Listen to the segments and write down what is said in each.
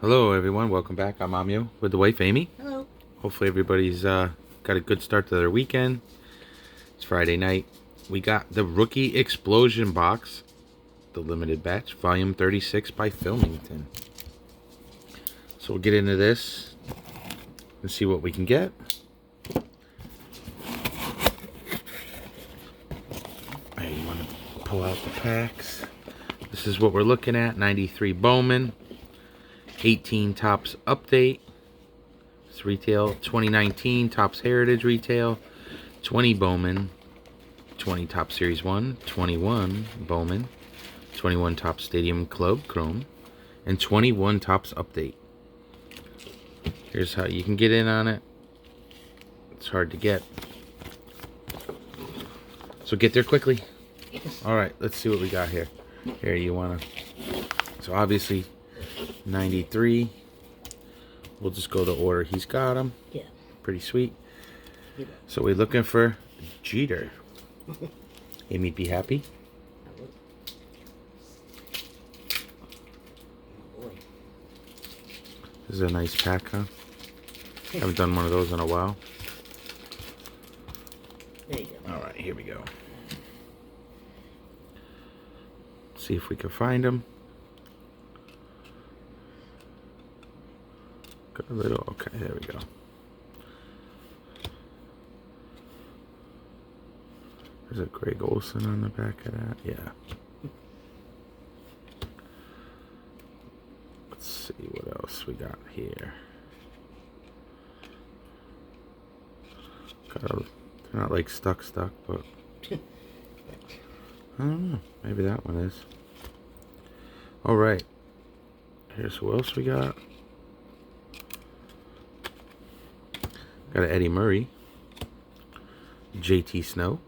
Hello everyone, welcome back. I'm Amio with the wife Amy. Hello. Hopefully everybody's got a good start to their weekend. It's Friday night. We got the Rookie Explosion box, the limited batch, volume 36 by Filmington. So we'll get into this and see what we can get. You want to pull out the packs. This is what we're looking at. 93 Bowman, 18 Topps Update. It's retail. 2019 Topps Heritage Retail. 20 Bowman. 20 Topps Series 1. 21 Bowman. 21 Topps Stadium Club Chrome. And 21 Topps Update. Here's how you can get in on it. It's hard to get. So get there quickly. Alright, let's see what we got here. Here, you want to... So obviously, 93. We'll just go the order he's got them. Yeah. Pretty sweet. So we're looking for Jeter. Amy'd be happy. This is a nice pack, huh? Haven't done one of those in a while. There you go. Alright, here we go. See if we can find them. Got a little, okay, there we go. There's a Greg Olson on the back of that, yeah. Let's see what else we got here. They're not like stuck, but I don't know. Maybe that one is. Alright. Here's who else we got. Got an Eddie Murray. JT Snow.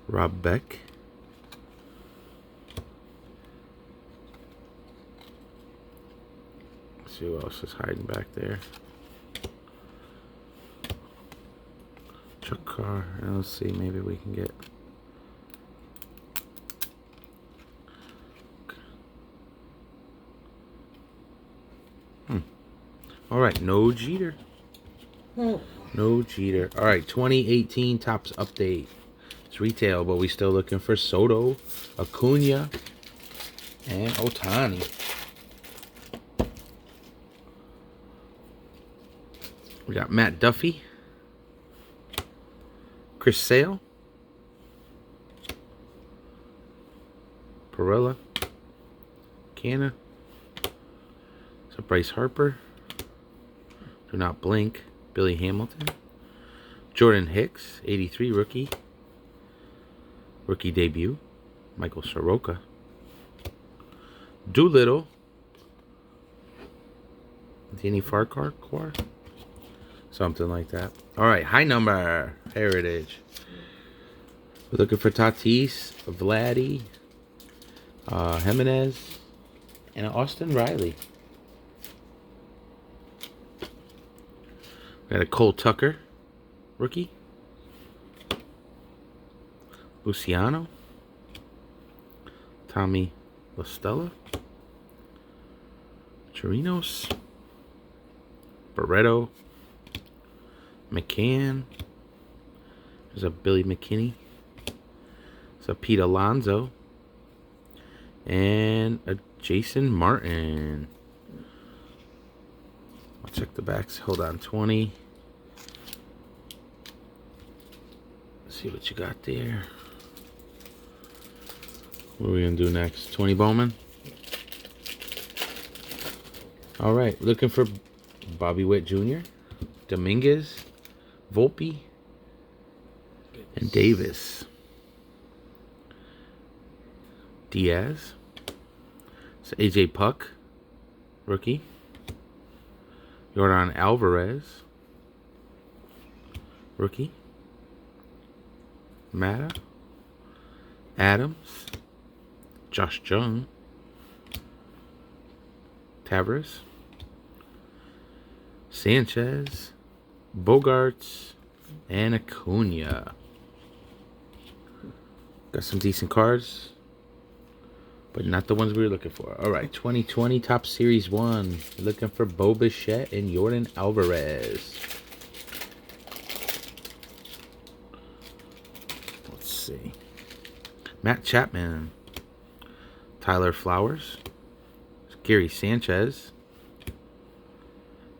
Rob Beck. Let's see who else is hiding back there. Chuck Carr. And let's see, maybe we can get... Alright, no Jeter. No Jeter. Alright, 2018 Topps Update. It's retail, but we still looking for Soto, Acuna, and Ohtani. We got Matt Duffy, Chris Sale, Perella, Canna, so Bryce Harper, Do Not Blink, Billy Hamilton, Jordan Hicks, 83 rookie, rookie debut, Michael Soroka, Doolittle, Danny Farquhar, something like that. All right, high number, Heritage. We're looking for Tatis, Vladdy, Jimenez, and Austin Riley. We got a Cole Tucker, rookie. Luciano. Tommy La Stella. Chirinos. Barreto. McCann. There's a Billy McKinney. There's a Pete Alonso. And a Jason Martin. I'll check the backs. Hold on, 20. Let's see what you got there. What are we going to do next? 20 Bowman? Alright, looking for Bobby Witt Jr., Dominguez, Volpe, and Davis. Diaz. So AJ Puck, rookie. Yordan Alvarez, rookie. Mata, Adams, Josh Jung, Tavares, Sanchez, Bogarts, and Acuna. Got some decent cards. but not the ones we were looking for. All right, 2020 Top Series 1. Looking for Bo Bichette and Jordan Alvarez. Let's see. Matt Chapman. Tyler Flowers. Gary Sanchez.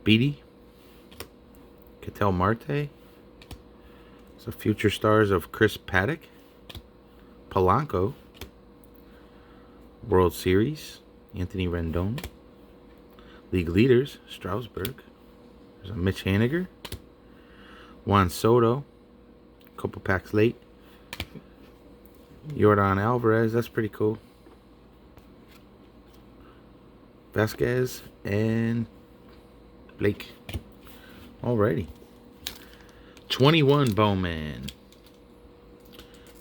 Beatty. Ketel Marte. So future stars of Chris Paddock. Polanco. World Series, Anthony Rendon. League leaders, Strasburg. There's a Mitch Haniger. Juan Soto. A couple packs late. Jordan Alvarez, that's pretty cool. Vasquez and Blake. Alrighty. 21 Bowman.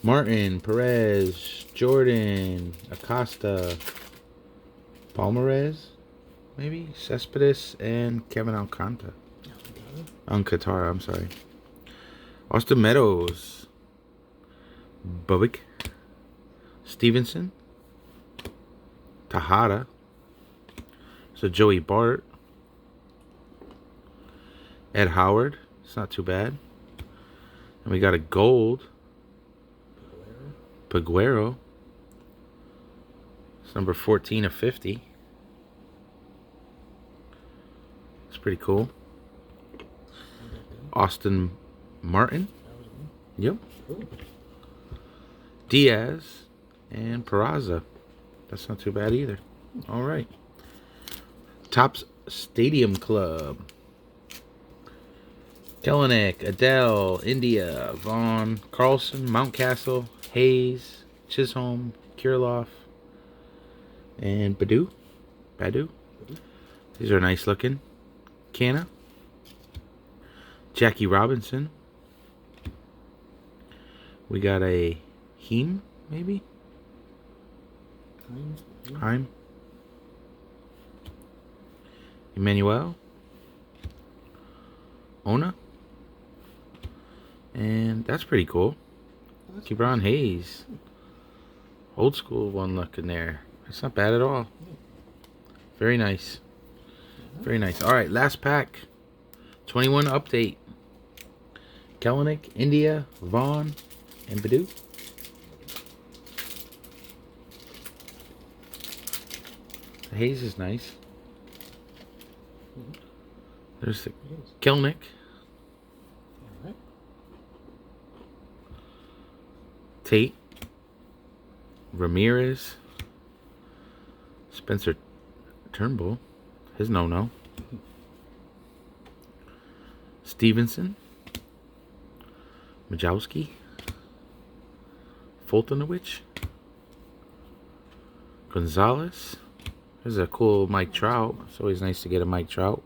Martin, Perez, Jordan, Acosta, Palmares, maybe, Cespedes, and Kevin Alcantara. Alcantara, I'm sorry. Austin Meadows, Bubik, Stevenson, Tejada, so Joey Bart, Ed Howard, it's not too bad. And we got a gold. Peguero. It's number 14 of 50. It's pretty cool. Austin Martin. Yep. Diaz and Peraza. That's not too bad either. All right. Topps Stadium Club. Kelenic, Adele, India, Vaughn, Carlson, Mountcastle, Hayes, Chisholm, Kirilloff, and Badu. These are nice looking. Canna. Jackie Robinson. We got a Heim, maybe? Heim. Emmanuel. Ona. And that's pretty cool. Kebron Hayes. Old school one looking there. That's not bad at all. Very nice. Very nice. Alright, last pack. 21 update. Kelenic, India, Vaughn, and Badu. The Hayes is nice. There's the Kelenic. Tate, Ramirez, Spencer Turnbull, his no-no, Stevenson, Majowski, Fultonowicz, Gonzalez. There's a cool Mike Trout. It's always nice to get a Mike Trout.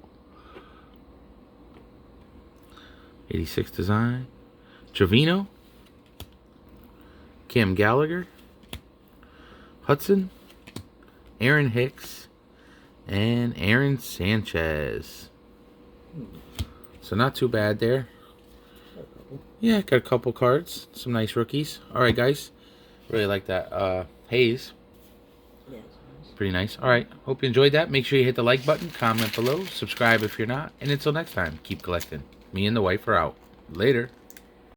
86 design. Trevino. Cam Gallagher, Hudson, Aaron Hicks, and Aaron Sanchez. So not too bad there. Yeah, got a couple cards. Some nice rookies. Alright guys. Really like that Hayes. Pretty nice. Alright. Hope you enjoyed that. Make sure you hit the like button, comment below, subscribe if you're not. And until next time, keep collecting. Me and the wife are out. Later.